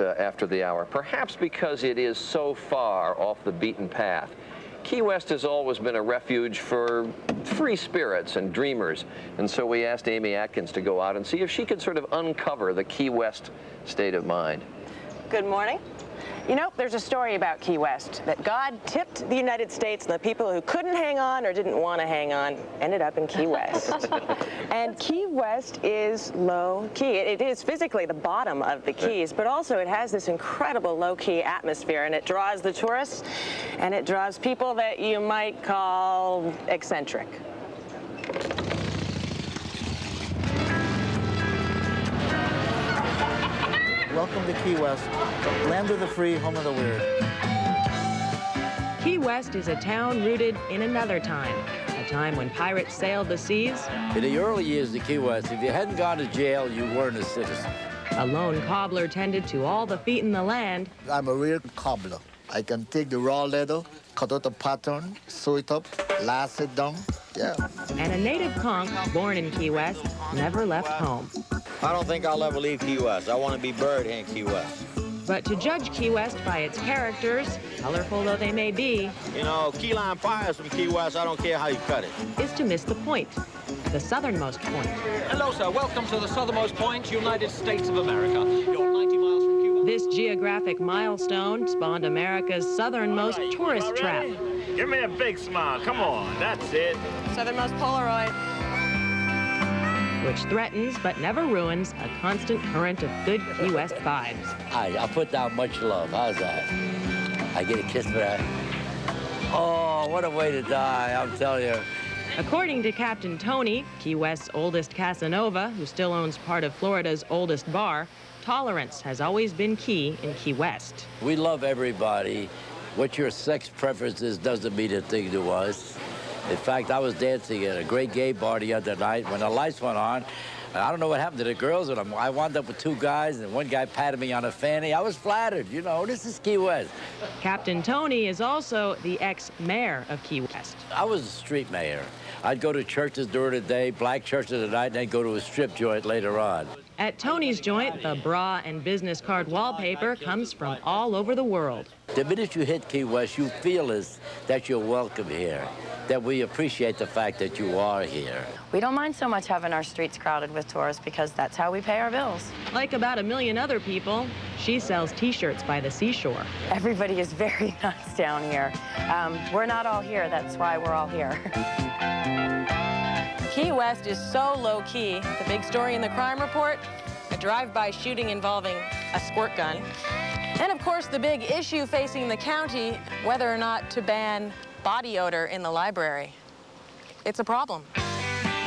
after the hour, perhaps because it is so far off the beaten path. Key West has always been a refuge for free spirits and dreamers, and so we asked Amy Atkins to go out and see if she could sort of uncover the Key West state of mind. Good morning. You know, there's a story about Key West, that God tipped the United States, and the people who couldn't hang on or didn't want to hang on ended up in Key West. And Key West is low-key. It is physically the bottom of the Keys, but also it has this incredible low-key atmosphere, and it draws the tourists, and it draws people that you might call eccentric. Welcome to Key West, land of the free, home of the weird. Key West is a town rooted in another time, a time when pirates sailed the seas. In the early years of Key West, if you hadn't gone to jail, you weren't a citizen. A lone cobbler tended to all the feet in the land. I'm a real cobbler. I can take the raw leather, cut out the pattern, sew it up, lace it down, yeah. And a native conch, born in Key West, never left home. I don't think I'll ever leave Key West. I want to be buried in Key West. But to judge Key West by its characters, colorful though they may be, You know, key lime pie is from Key West. I don't care how you cut it. is to miss the point, the southernmost point. Hello, sir. Welcome to the southernmost point, United States of America. You're 90 miles from Cuba. This geographic milestone spawned America's southernmost tourist trap. Give me a big smile. Come on. That's it. Southernmost Polaroid. Which threatens but never ruins a constant current of good Key West vibes. I'll put down much love. How's that? I get a kiss for that. Oh, what a way to die, I'm telling you. According to Captain Tony, Key West's oldest Casanova, who still owns part of Florida's oldest bar, tolerance has always been key in Key West. We love everybody. What your sex preference is doesn't mean a thing to us. In fact, I was dancing at a great gay bar the other night when the lights went on. I don't know what happened to the girls, and I wound up with two guys, and one guy patted me on the fanny. I was flattered, you know, this is Key West. Captain Tony is also the ex-mayor of Key West. I was a street mayor. I'd go to churches during the day, black churches at night, and then go to a strip joint later on. At Tony's joint, the bra and business card wallpaper comes from all over the world. The minute you hit Key West, you feel that you're welcome here, that we appreciate the fact that you are here. We don't mind so much having our streets crowded with tourists because that's how we pay our bills. Like about 1 million other people, she sells T-shirts by the seashore. Everybody is very nice down here. We're not all here, that's why we're all here. Key West is so low-key. The big story in the crime report, a drive-by shooting involving a squirt gun. And of course, the big issue facing the county, whether or not to ban body odor in the library. It's a problem.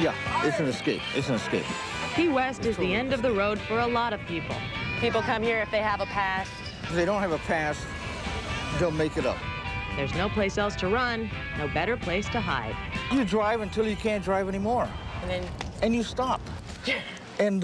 Yeah, it's an escape. It's an escape. Key West is the end of the road for a lot of people. People come here if they have a past. If they don't have a past, they'll make it up. There's no place else to run, no better place to hide. You drive until you can't drive anymore, and you stop. And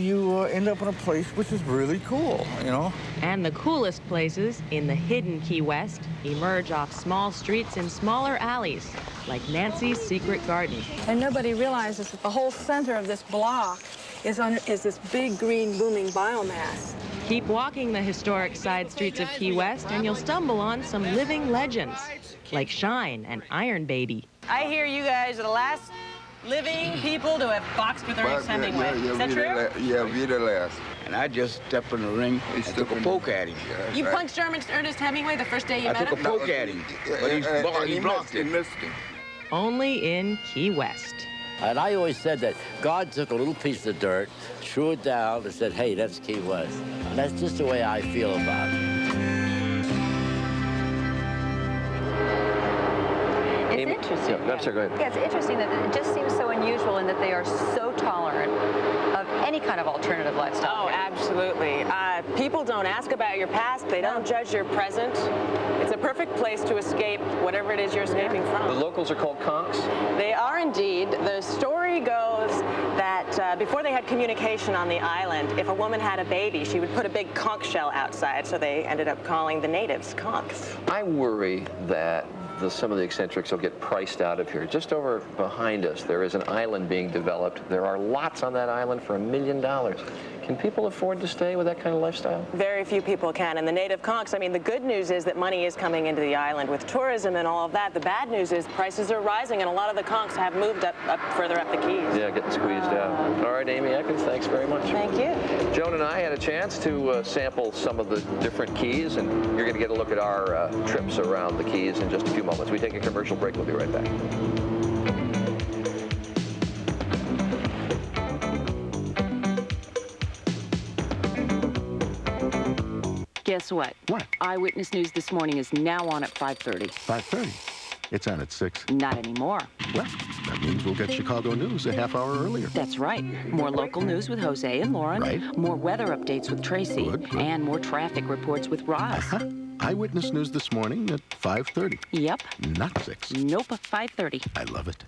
you end up in a place which is really cool, you know? And the coolest places in the hidden Key West emerge off small streets in smaller alleys, like Nancy's Secret Garden. And nobody realizes that the whole center of this block is this big green booming biomass. Keep walking the historic side streets of Key West and you'll stumble on some living legends, like Shine and Iron Baby. I hear you guys are the last living people to have boxed with Ernest Hemingway. Is that true? Yeah, we're the last. And I just stepped in the ring and took a poke at him. You punched Ernest Hemingway the first day you met him? I took a poke at him, but he blocked it. Only in Key West. And I always said that God took a little piece of dirt, threw it down, and said, hey, that's Key West. And that's just the way I feel about it. It's interesting. Yeah, that's a great. Yeah, it's interesting that it just seems so unusual in that they are so tolerant of any kind of alternative lifestyle. Oh, absolutely. People don't ask about your past. They don't judge your present. It's a perfect place to escape whatever it is you're escaping from. The locals are called conchs? They are indeed. The story goes that before they had communication on the island, if a woman had a baby, she would put a big conch shell outside, so they ended up calling the natives conchs. I worry that some of the eccentrics will get priced out of here. Just over behind us, there is an island being developed. There are lots on that island for $1 million. Can Can people afford to stay with that kind of lifestyle? Very few people can. And the native conchs, I mean, the good news is that money is coming into the island with tourism and all of that. The bad news is prices are rising, and a lot of the conchs have moved up further up the keys. Yeah, getting squeezed out. All right, Amy Atkins, thanks very much. Thank you. Joan and I had a chance to sample some of the different keys, and you're going to get a look at our trips around the keys in just a few moments. We take a commercial break. We'll be right back. Guess what? What? Eyewitness News This Morning is now on at 5:30. 5:30. It's on at 6. Not anymore. Well, that means we'll get Chicago news a half hour earlier. That's right. More local news with Jose and Lauren. Right. More weather updates with Tracy. Good. And more traffic reports with Roz. Eyewitness News This Morning at 5:30. Yep. Not 6. Nope, 5:30. I love it.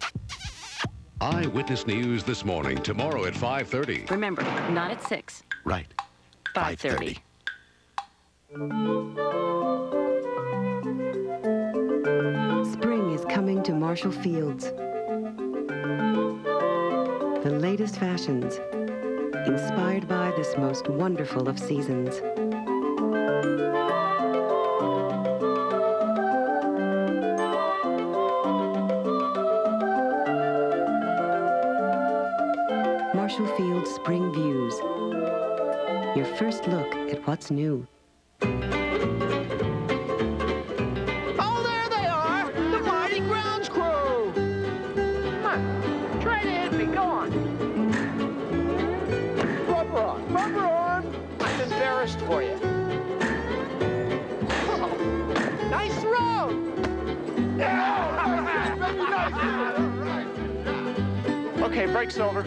Eyewitness News This Morning, tomorrow at 5:30. Remember, not at 6. Right. 5:30. Spring is coming to Marshall Fields. The latest fashions, inspired by this most wonderful of seasons. Marshall Fields Spring Views. Your first look at what's new. Oh, there they are! The Mighty Grounds Crew! Come on, try to hit me, go on. Rubber on, rubber on! I'm embarrassed for you. Oh, nice throw! Okay, break's over.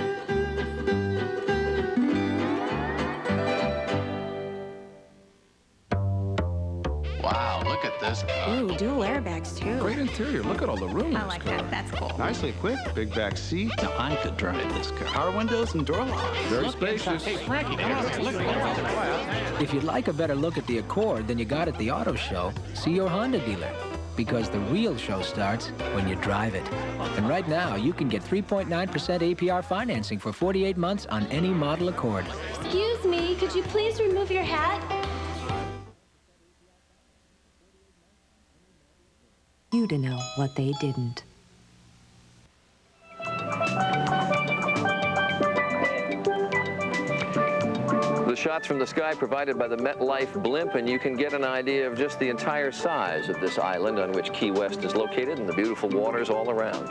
Wow, look at this car. Ooh, dual airbags, too. Great interior. Look at all the room. I like that. That's cool. Nicely equipped. Big back seat. Now, I could drive this car. Power windows and door locks. Very spacious. Hey, Frankie, come on. Look. If you'd like a better look at the Accord than you got at the auto show, see your Honda dealer. Because the real show starts when you drive it. And right now, you can get 3.9% APR financing for 48 months on any model Accord. Excuse me, could you please remove your hat? You to know what they didn't. The shots from the sky provided by the MetLife blimp, and you can get an idea of just the entire size of this island on which Key West is located and the beautiful waters all around.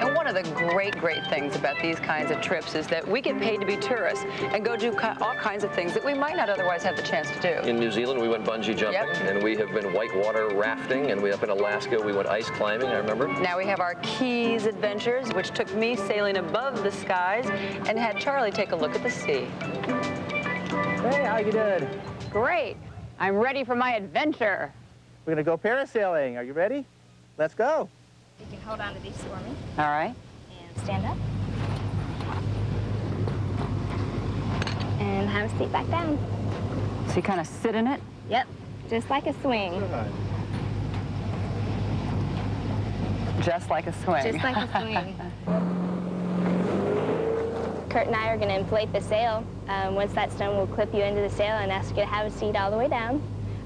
And one of the great things about these kinds of trips is that we get paid to be tourists and go do all kinds of things that we might not otherwise have the chance to do. In New Zealand, we went bungee jumping, and we have been whitewater rafting, and up in Alaska, we went ice climbing, I remember. Now we have our Keys adventures, which took me sailing above the skies and had Charlie take a look at the sea. Hey, how you doing? Great. I'm ready for my adventure. We're gonna go parasailing. Are you ready? Let's go. You can hold on to these for me. All right. And stand up. And have a seat back down. So you kind of sit in it? Yep, just like a swing. Just like a swing. Just like a swing. Kurt and I are going to inflate the sail. Once that's done, we'll clip you into the sail and ask you to have a seat all the way down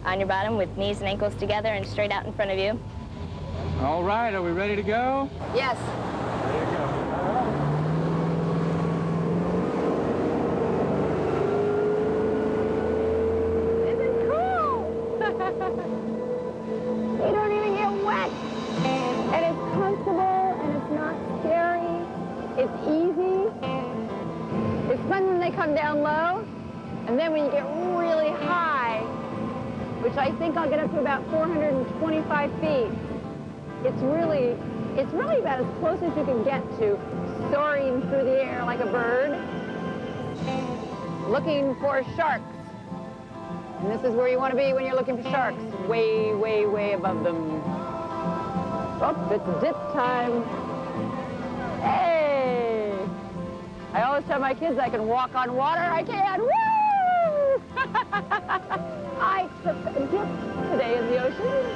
on your bottom with knees and ankles together and straight out in front of you. All right, are we ready to go? Yes. This is cool! You don't even get wet. And it's comfortable and it's not scary. It's easy. It's fun when they come down low, and then when you get really high, which I think I'll get up to about 425 feet, it's really about as close as you can get to soaring through the air like a bird, looking for sharks. And this is where you want to be when you're looking for sharks, way, way, way above them. Oh, it's dip time. Hey! I always tell my kids I can walk on water. I can. Woo! I took a dip today in the ocean.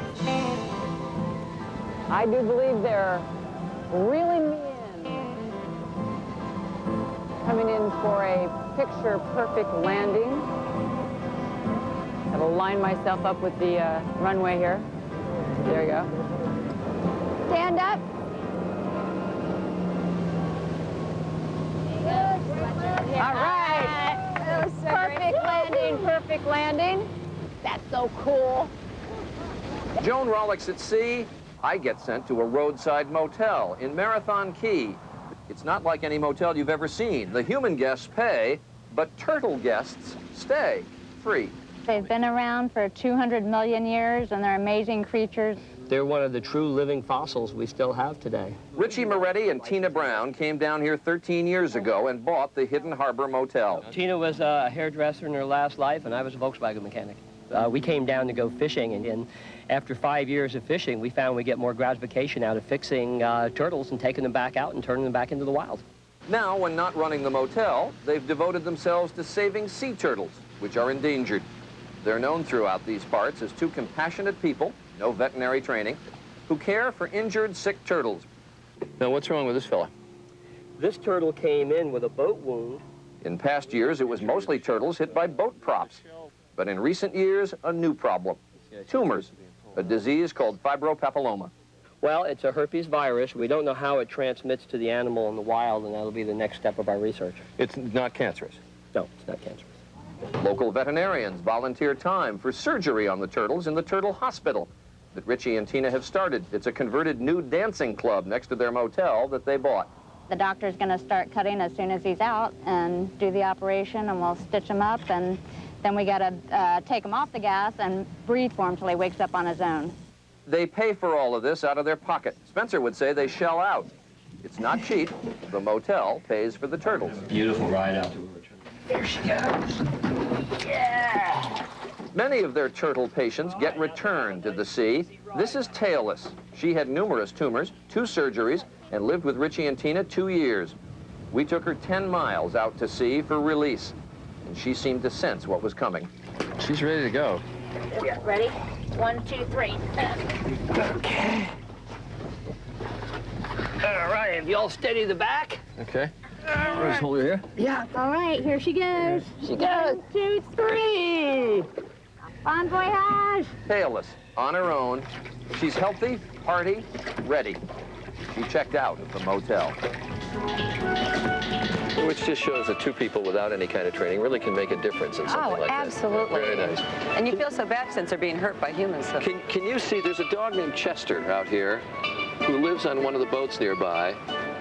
I do believe they're reeling me in. Coming in for a picture-perfect landing. Gotta line myself up with the runway here. There you go. Stand up. All right. Perfect landing, perfect landing. That's so cool. Joan Rollicks at sea. I get sent to a roadside motel in Marathon Key. It's not like any motel you've ever seen. The human guests pay, but turtle guests stay free. They've been around for 200 million years, and they're amazing creatures. They're one of the true living fossils we still have today. Richie Moretti and Tina Brown came down here 13 years ago and bought the Hidden Harbor Motel. Tina was a hairdresser in her last life, and I was a Volkswagen mechanic. We came down to go fishing, and after 5 years of fishing, we found we get more gratification out of fixing turtles and taking them back out and turning them back into the wild. Now, when not running the motel, they've devoted themselves to saving sea turtles, which are endangered. They're known throughout these parts as two compassionate people, no veterinary training, who care for injured, sick turtles. Now, what's wrong with this fella? This turtle came in with a boat wound. In past years, it was mostly turtles hit by boat props. But in recent years, a new problem. Tumors, a disease called fibropapilloma. Well, it's a herpes virus. We don't know how it transmits to the animal in the wild, and that'll be the next step of our research. It's not cancerous. No, it's not cancerous. Local veterinarians volunteer time for surgery on the turtles in the Turtle Hospital that Richie and Tina have started. It's a converted new dancing club next to their motel that they bought. The doctor's going to start cutting as soon as he's out and do the operation, and we'll stitch him up, and then we got to take him off the gas and breathe for him till he wakes up on his own. They pay for all of this out of their pocket. Spencer would say they shell out. It's not cheap. The motel pays for the turtles. Beautiful ride out. There she goes. Yeah! Many of their turtle patients get returned to the sea. This is Tailless. She had numerous tumors, 2 surgeries, and lived with Richie and Tina 2 years. We took her 10 miles out to sea for release, and she seemed to sense what was coming. She's ready to go. Ready? 1, 2, 3. Okay. All right, if y'all steady the back. Okay. Just hold her here. Yeah. All right, here she goes. She goes. 1, 2, 3. Bon voyage. Tailless, on her own. She's healthy, hearty, ready. She checked out at the motel. Which just shows that 2 people without any kind of training really can make a difference in something like that. Absolutely. Very nice. And you feel so bad since they're being hurt by humans. So. Can you see, there's a dog named Chester out here who lives on one of the boats nearby,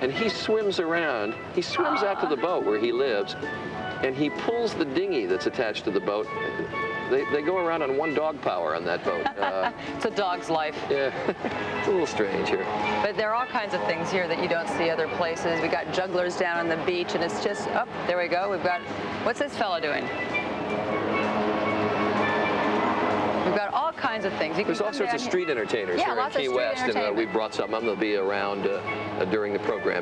and he swims around. He swims out to the boat where he lives, and he pulls the dinghy that's attached to the boat. They go around on 1 dog power on that boat. It's a dog's life. Yeah, it's a little strange here. But there are all kinds of things here that you don't see other places. We got jugglers down on the beach, and it's just, oh, there we go. We've got, what's this fella doing? We've got all kinds of things. There's all sorts of street entertainers here in Key West, and we brought some of them. They'll be around during the program.